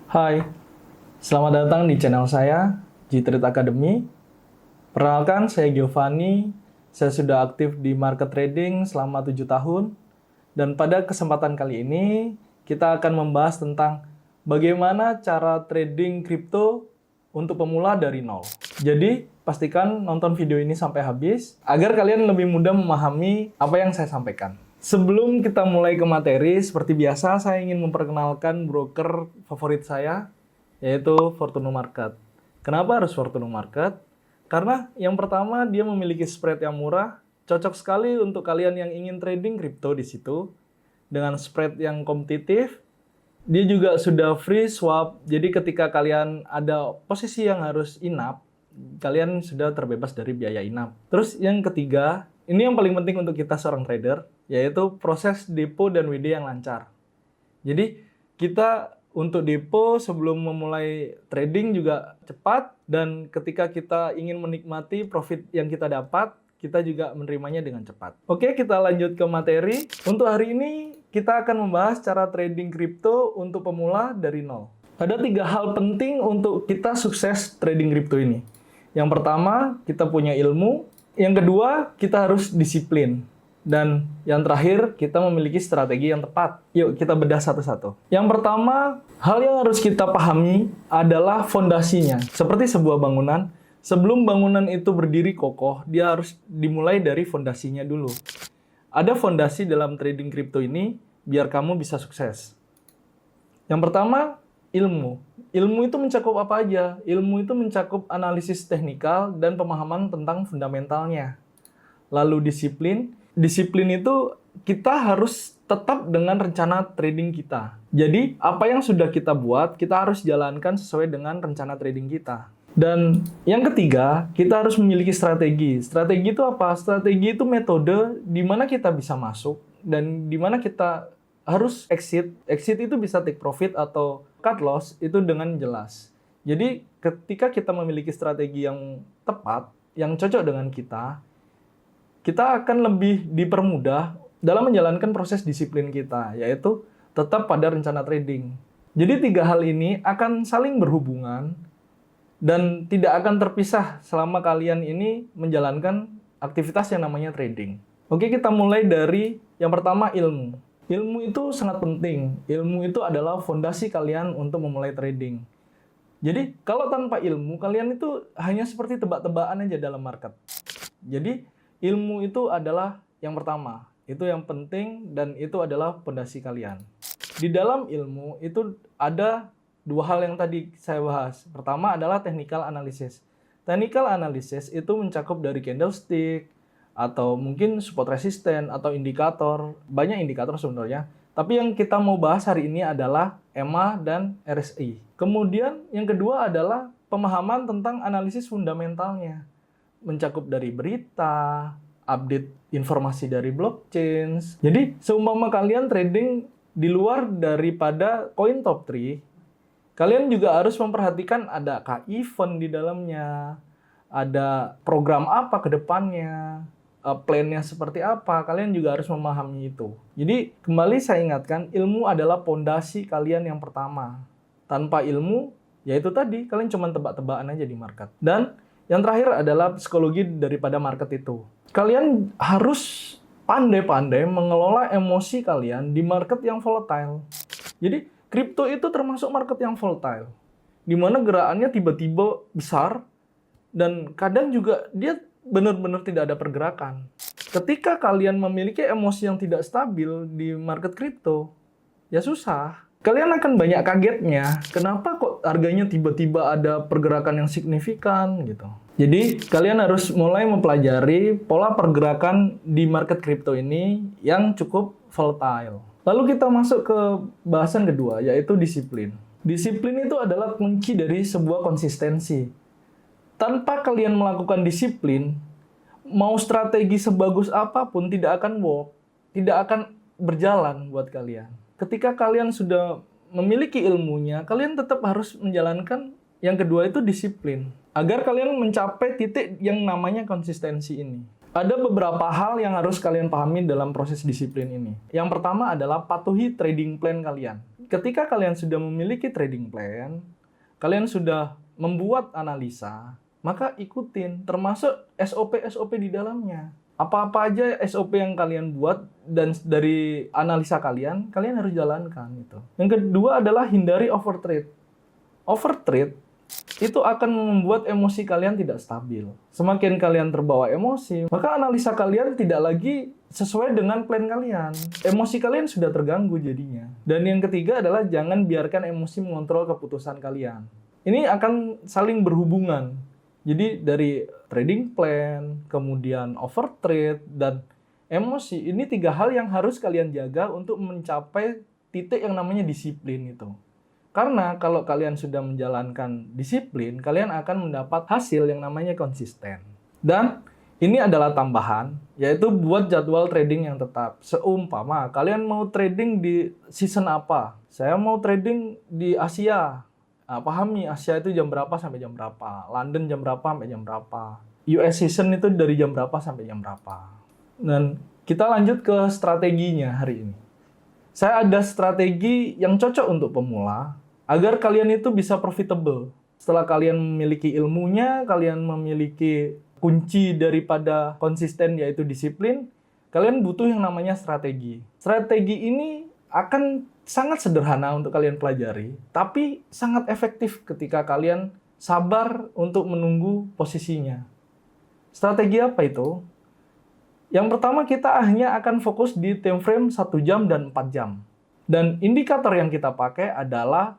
Hai, selamat datang di channel saya, G-Trade Academy. Perkenalkan, saya Giovanni. Saya sudah aktif di market trading selama 7 tahun. Dan pada kesempatan kali ini, kita akan membahas tentang bagaimana cara trading kripto untuk pemula dari nol. Jadi, pastikan nonton video ini sampai habis, agar kalian lebih mudah memahami apa yang saya sampaikan. Sebelum kita mulai ke materi, seperti biasa saya ingin memperkenalkan broker favorit saya, yaitu Fortuno Market. Kenapa harus Fortuno Market? Karena yang pertama dia memiliki spread yang murah, cocok sekali untuk kalian yang ingin trading kripto di situ. Dengan spread yang kompetitif, dia juga sudah free swap, jadi ketika kalian ada posisi yang harus inap, kalian sudah terbebas dari biaya inap. Terus yang ketiga, ini yang paling penting untuk kita seorang trader, yaitu proses depo dan WD yang lancar. Jadi kita untuk depo sebelum memulai trading juga cepat, dan ketika kita ingin menikmati profit yang kita dapat, kita juga menerimanya dengan cepat. Oke, kita lanjut ke materi. Untuk hari ini kita akan membahas cara trading kripto untuk pemula dari nol. Ada 3 hal penting untuk kita sukses trading kripto ini. Yang pertama, kita punya ilmu. Yang kedua, kita harus disiplin. Dan yang terakhir, kita memiliki strategi yang tepat. Yuk, kita bedah satu-satu. Yang pertama, hal yang harus kita pahami adalah fondasinya. Seperti sebuah bangunan, sebelum bangunan itu berdiri kokoh, dia harus dimulai dari fondasinya dulu. Ada fondasi dalam trading kripto ini, biar kamu bisa sukses. Yang pertama, ilmu. Ilmu itu mencakup apa aja? Ilmu itu mencakup analisis teknikal dan pemahaman tentang fundamentalnya. Lalu disiplin. Disiplin itu kita harus tetap dengan rencana trading kita. Jadi, apa yang sudah kita buat, kita harus jalankan sesuai dengan rencana trading kita. Dan yang ketiga, kita harus memiliki strategi. Strategi itu apa? Strategi itu metode di mana kita bisa masuk dan di mana kita harus exit. Exit itu bisa take profit atau cut loss itu dengan jelas. Jadi ketika kita memiliki strategi yang tepat, yang cocok dengan kita akan lebih dipermudah dalam menjalankan proses disiplin kita, yaitu tetap pada rencana trading. Jadi 3 hal ini akan saling berhubungan dan tidak akan terpisah selama kalian ini menjalankan aktivitas yang namanya trading. Oke, kita mulai dari yang pertama, ilmu. Ilmu itu sangat penting. Ilmu itu adalah fondasi kalian untuk memulai trading. Jadi, kalau tanpa ilmu, kalian itu hanya seperti tebak-tebakan aja dalam market. Jadi, ilmu itu adalah yang pertama. Itu yang penting dan itu adalah fondasi kalian. Di dalam ilmu itu ada 2 hal yang tadi saya bahas. Pertama adalah technical analysis. Technical analysis itu mencakup dari candlestick, atau mungkin support resisten, atau indikator. Banyak indikator sebenarnya. Tapi yang kita mau bahas hari ini adalah EMA dan RSI. Kemudian yang kedua adalah pemahaman tentang analisis fundamentalnya. Mencakup dari berita, update informasi dari blockchain. Jadi seumpama kalian trading di luar daripada koin top 3, kalian juga harus memperhatikan ada event di dalamnya, ada program apa ke depannya, plan-nya seperti apa, kalian juga harus memahami itu. Jadi, kembali saya ingatkan, ilmu adalah fondasi kalian yang pertama. Tanpa ilmu, yaitu tadi, kalian cuma tebak-tebakan aja di market. Dan yang terakhir adalah psikologi daripada market itu. Kalian harus pandai-pandai mengelola emosi kalian di market yang volatile. Jadi, kripto itu termasuk market yang volatile, di mana gerakannya tiba-tiba besar, dan kadang juga dia benar-benar tidak ada pergerakan. Ketika kalian memiliki emosi yang tidak stabil di market kripto, ya susah. Kalian akan banyak kagetnya, kenapa kok harganya tiba-tiba ada pergerakan yang signifikan gitu. Jadi, kalian harus mulai mempelajari pola pergerakan di market kripto ini yang cukup volatile. Lalu kita masuk ke bahasan kedua, yaitu disiplin. Disiplin itu adalah kunci dari sebuah konsistensi. Tanpa kalian melakukan disiplin, mau strategi sebagus apapun tidak akan work, tidak akan berjalan buat kalian. Ketika kalian sudah memiliki ilmunya, kalian tetap harus menjalankan yang kedua itu disiplin, agar kalian mencapai titik yang namanya konsistensi ini. Ada beberapa hal yang harus kalian pahami dalam proses disiplin ini. Yang pertama adalah patuhi trading plan kalian. ketika kalian sudah memiliki trading plan, kalian sudah membuat analisa, maka ikutin termasuk SOP-SOP di dalamnya. Apa-apa aja SOP yang kalian buat dan dari analisa kalian harus jalankan gitu. Yang kedua adalah hindari overtrade. Overtrade itu akan membuat emosi kalian tidak stabil. Semakin kalian terbawa emosi, maka analisa kalian tidak lagi sesuai dengan plan kalian. Emosi kalian sudah terganggu jadinya. Dan yang ketiga adalah jangan biarkan emosi mengontrol keputusan kalian. Ini akan saling berhubungan. Jadi dari trading plan, kemudian overtrade, dan emosi, ini 3 hal yang harus kalian jaga untuk mencapai titik yang namanya disiplin itu. Karena kalau kalian sudah menjalankan disiplin, kalian akan mendapat hasil yang namanya konsisten. Dan ini adalah tambahan, yaitu buat jadwal trading yang tetap. Seumpama kalian mau trading di season apa? Saya mau trading di Asia. Nah, pahami Asia itu jam berapa sampai jam berapa, London jam berapa sampai jam berapa, US season itu dari jam berapa sampai jam berapa. Dan kita lanjut ke strateginya hari ini. Saya ada strategi yang cocok untuk pemula agar kalian itu bisa profitable. Setelah kalian memiliki ilmunya, kalian memiliki kunci daripada konsisten yaitu disiplin, kalian butuh yang namanya strategi. Strategi ini akan sangat sederhana untuk kalian pelajari, tapi sangat efektif ketika kalian sabar untuk menunggu posisinya. Strategi apa itu? Yang pertama, kita hanya akan fokus di time frame 1 jam dan 4 jam. Dan indikator yang kita pakai adalah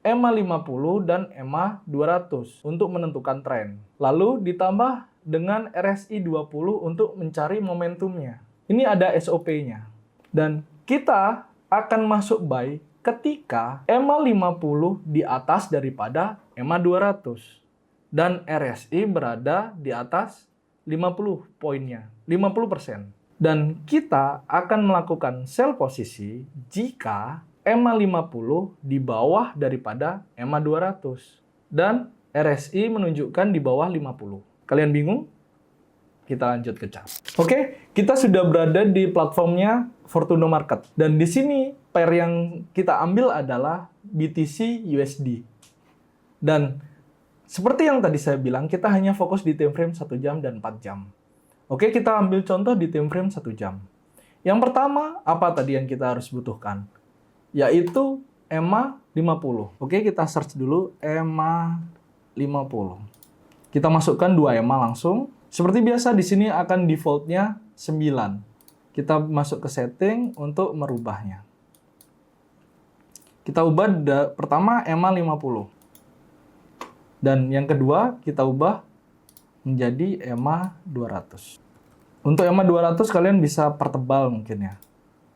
EMA 50 dan EMA 200 untuk menentukan tren. Lalu ditambah dengan RSI 20 untuk mencari momentumnya. Ini ada SOP-nya. Dan kita akan masuk buy ketika EMA 50 di atas daripada EMA 200 dan RSI berada di atas 50 poinnya, 50%. Dan kita akan melakukan sell posisi jika EMA 50 di bawah daripada EMA 200 dan RSI menunjukkan di bawah 50. Kalian bingung? Kita lanjut ke chart. Oke, kita sudah berada di platformnya Fortuno Market. Dan di sini pair yang kita ambil adalah BTC USD. Dan seperti yang tadi saya bilang, kita hanya fokus di time frame 1 jam dan 4 jam. Oke, kita ambil contoh di time frame 1 jam. Yang pertama, apa tadi yang kita harus butuhkan? Yaitu EMA 50. Oke, kita search dulu EMA 50. Kita masukkan 2 EMA langsung. Seperti biasa di sini akan default-nya 9. Kita masuk ke setting untuk merubahnya. Kita ubah pertama EMA 50. Dan yang kedua kita ubah menjadi EMA 200. Untuk EMA 200 kalian bisa pertebal mungkin ya.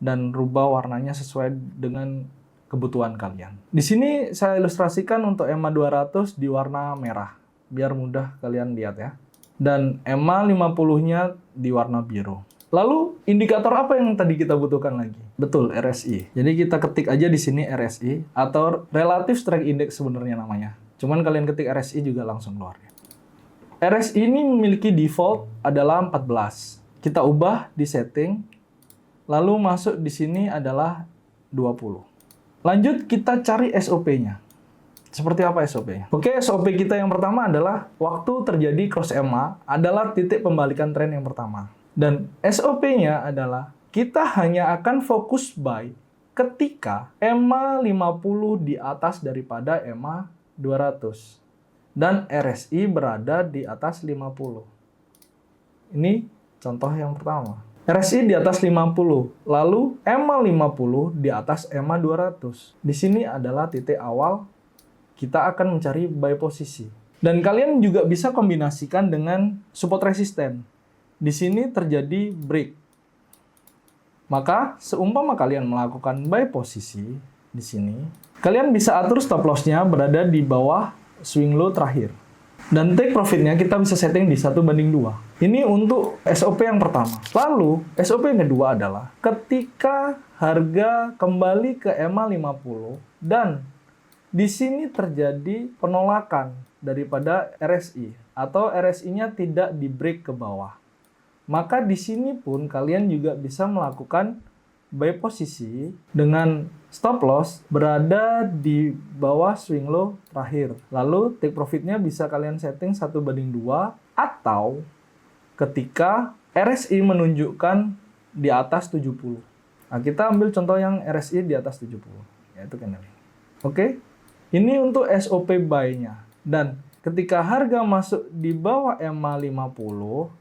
Dan rubah warnanya sesuai dengan kebutuhan kalian. Di sini saya ilustrasikan untuk EMA 200 di warna merah. Biar mudah kalian lihat ya. Dan EMA 50-nya di warna biru. Lalu indikator apa yang tadi kita butuhkan lagi? Betul, RSI. Jadi kita ketik aja di sini RSI atau Relative Strength Index sebenarnya namanya. Cuman kalian ketik RSI juga langsung keluar. RSI ini memiliki default adalah 14. Kita ubah di setting. Lalu masuk di sini adalah 20. Lanjut kita cari SOP-nya. Seperti apa SOP-nya? Oke, SOP kita yang pertama adalah waktu terjadi cross EMA adalah titik pembalikan tren yang pertama. Dan SOP-nya adalah kita hanya akan fokus buy ketika EMA 50 di atas daripada EMA 200 dan RSI berada di atas 50. Ini contoh yang pertama. RSI di atas 50, lalu EMA 50 di atas EMA 200. Di sini adalah titik awal kita akan mencari buy posisi. Dan kalian juga bisa kombinasikan dengan support resisten. Di sini terjadi break. Maka seumpama kalian melakukan buy posisi di sini, kalian bisa atur stop loss-nya berada di bawah swing low terakhir. Dan take profit-nya kita bisa setting di 1:2. Ini untuk SOP yang pertama. Lalu SOP yang kedua adalah ketika harga kembali ke EMA 50 dan di sini terjadi penolakan daripada RSI atau RSI-nya tidak di break ke bawah. Maka di sini pun kalian juga bisa melakukan buy posisi dengan stop loss berada di bawah swing low terakhir. Lalu take profitnya bisa kalian setting 1:2 atau ketika RSI menunjukkan di atas 70. Nah, kita ambil contoh yang RSI di atas 70, yaitu candle ini. Oke, ini untuk SOP buy-nya. Dan ketika harga masuk di bawah EMA 50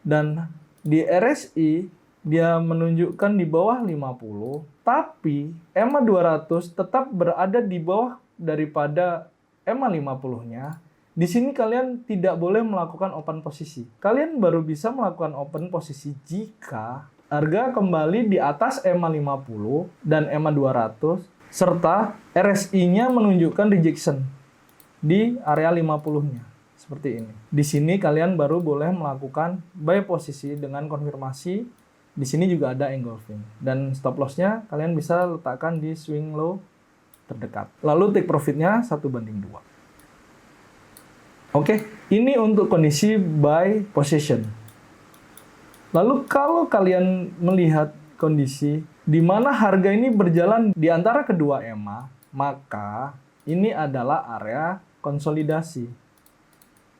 dan di RSI dia menunjukkan di bawah 50, tapi EMA 200 tetap berada di bawah daripada EMA 50-nya. Di sini kalian tidak boleh melakukan open posisi. Kalian baru bisa melakukan open posisi jika harga kembali di atas EMA 50 dan EMA 200 serta RSI-nya menunjukkan rejection di area 50-nya. Seperti ini. Di sini kalian baru boleh melakukan buy posisi dengan konfirmasi. Di sini juga ada engulfing. Dan stop loss-nya kalian bisa letakkan di swing low terdekat. Lalu take profit-nya 1:2. Oke, ini untuk kondisi buy position. Lalu kalau kalian melihat kondisi di mana harga ini berjalan di antara kedua EMA, maka ini adalah area konsolidasi.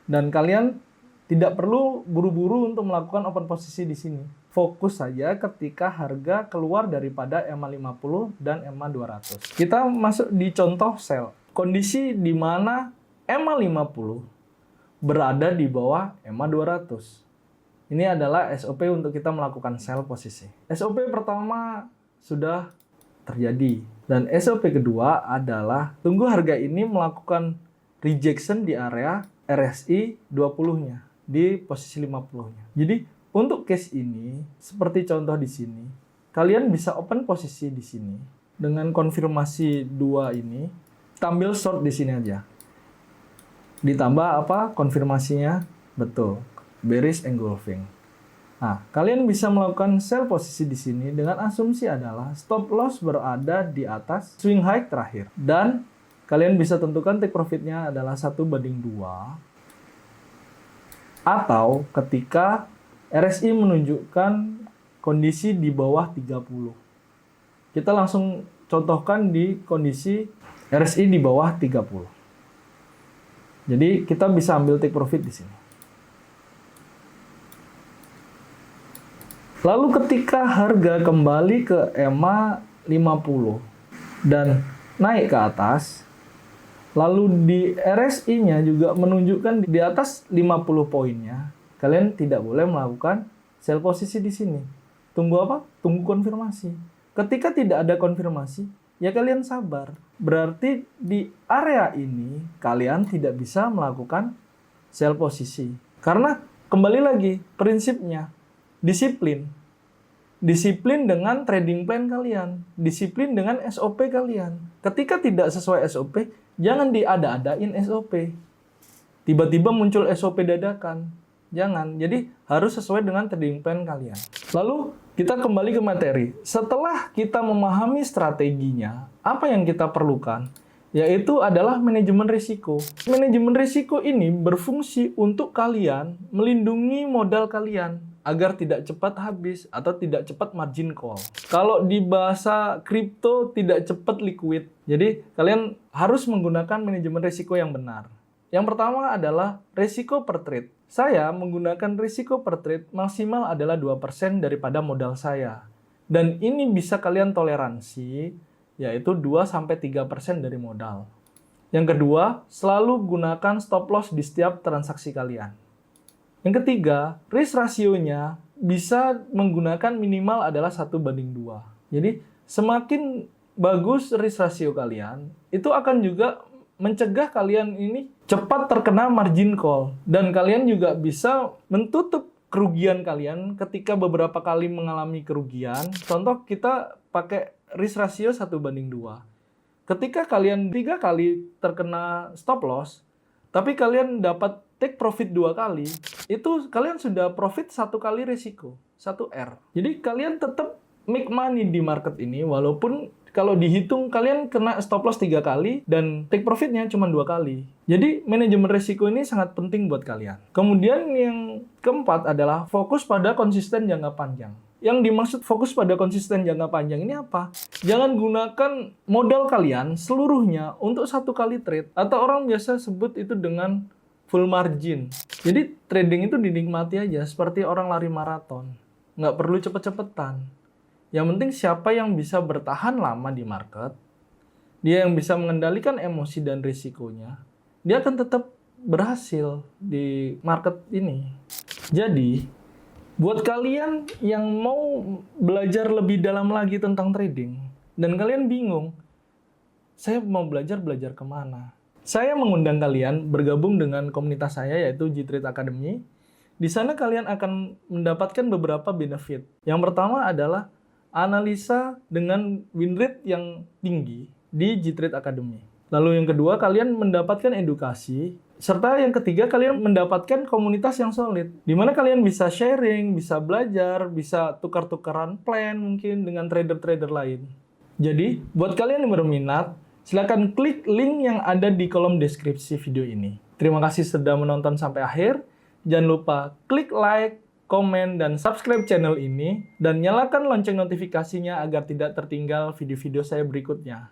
Dan kalian tidak perlu buru-buru untuk melakukan open posisi di sini. Fokus saja ketika harga keluar daripada EMA 50 dan EMA 200. Kita masuk di contoh sell. Kondisi di mana EMA 50 berada di bawah EMA 200. Ini adalah SOP untuk kita melakukan sell posisi. SOP pertama sudah terjadi. Dan SOP kedua adalah tunggu harga ini melakukan rejection di area RSI 20-nya, di posisi 50-nya. Jadi, untuk case ini, seperti contoh di sini, kalian bisa open posisi di sini. Dengan konfirmasi 2 ini, kita ambil short di sini aja. Ditambah apa? Konfirmasinya betul. Bearish engulfing. Nah, kalian bisa melakukan sell posisi di sini dengan asumsi adalah stop loss berada di atas swing high terakhir. Dan kalian bisa tentukan take profitnya adalah 1:2. Atau ketika RSI menunjukkan kondisi di bawah 30. Kita langsung contohkan di kondisi RSI di bawah 30. Jadi kita bisa ambil take profit di sini. Lalu ketika harga kembali ke EMA 50 dan naik ke atas, lalu di RSI-nya juga menunjukkan di atas 50 poinnya, kalian tidak boleh melakukan sell posisi di sini. Tunggu apa? Tunggu konfirmasi. Ketika tidak ada konfirmasi, ya kalian sabar. Berarti di area ini kalian tidak bisa melakukan sell posisi. Karena kembali lagi prinsipnya disiplin. Disiplin dengan trading plan kalian, disiplin dengan SOP kalian. Ketika tidak sesuai SOP, jangan diada-adain SOP. Tiba-tiba muncul SOP dadakan. Jangan. Jadi harus sesuai dengan trading plan kalian. Lalu kita kembali ke materi. Setelah kita memahami strateginya, apa yang kita perlukan? Yaitu adalah manajemen risiko. Manajemen risiko ini berfungsi untuk kalian melindungi modal kalian agar tidak cepat habis atau tidak cepat margin call. Kalau di bahasa kripto tidak cepat liquid. Jadi kalian harus menggunakan manajemen risiko yang benar. Yang pertama adalah risiko per trade. Saya menggunakan risiko per trade maksimal adalah 2% daripada modal saya. Dan ini bisa kalian toleransi, yaitu 2-3% dari modal. Yang kedua, selalu gunakan stop loss di setiap transaksi kalian. Yang ketiga, risk ratio-nya bisa menggunakan minimal adalah 1:2. Jadi, semakin bagus risk ratio kalian, itu akan juga mencegah kalian ini cepat terkena margin call. Dan kalian juga bisa menutup kerugian kalian ketika beberapa kali mengalami kerugian. Contoh, kita pakai risk ratio 1:2. Ketika kalian 3 kali terkena stop loss, tapi kalian dapat take profit 2 kali, itu kalian sudah profit 1 kali risiko, 1 R. Jadi kalian tetap make money di market ini, walaupun kalau dihitung kalian kena stop loss 3 kali dan take profitnya cuma 2 kali. Jadi manajemen risiko ini sangat penting buat kalian. Kemudian yang keempat adalah fokus pada konsisten jangka panjang. Yang dimaksud fokus pada konsisten jangka panjang ini apa? Jangan gunakan modal kalian seluruhnya untuk satu kali trade. Atau orang biasa sebut itu dengan full margin. Jadi trading itu dinikmati aja seperti orang lari maraton. Nggak perlu cepet-cepetan. Yang penting siapa yang bisa bertahan lama di market, dia yang bisa mengendalikan emosi dan risikonya, dia akan tetap berhasil di market ini. Jadi, buat kalian yang mau belajar lebih dalam lagi tentang trading, dan kalian bingung, saya mau belajar kemana? Saya mengundang kalian bergabung dengan komunitas saya, yaitu G-Trade Academy. Di sana kalian akan mendapatkan beberapa benefit. Yang pertama adalah analisa dengan win rate yang tinggi di G-Trade Academy. Lalu yang kedua, kalian mendapatkan edukasi. Serta yang ketiga, kalian mendapatkan komunitas yang solid. Di mana kalian bisa sharing, bisa belajar, bisa tukar-tukaran plan mungkin dengan trader-trader lain. Jadi, buat kalian yang berminat, silakan klik link yang ada di kolom deskripsi video ini. Terima kasih sudah menonton sampai akhir. Jangan lupa klik like, komen, dan subscribe channel ini. Dan nyalakan lonceng notifikasinya agar tidak tertinggal video-video saya berikutnya.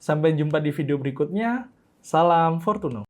Sampai jumpa di video berikutnya. Salam Fortuno.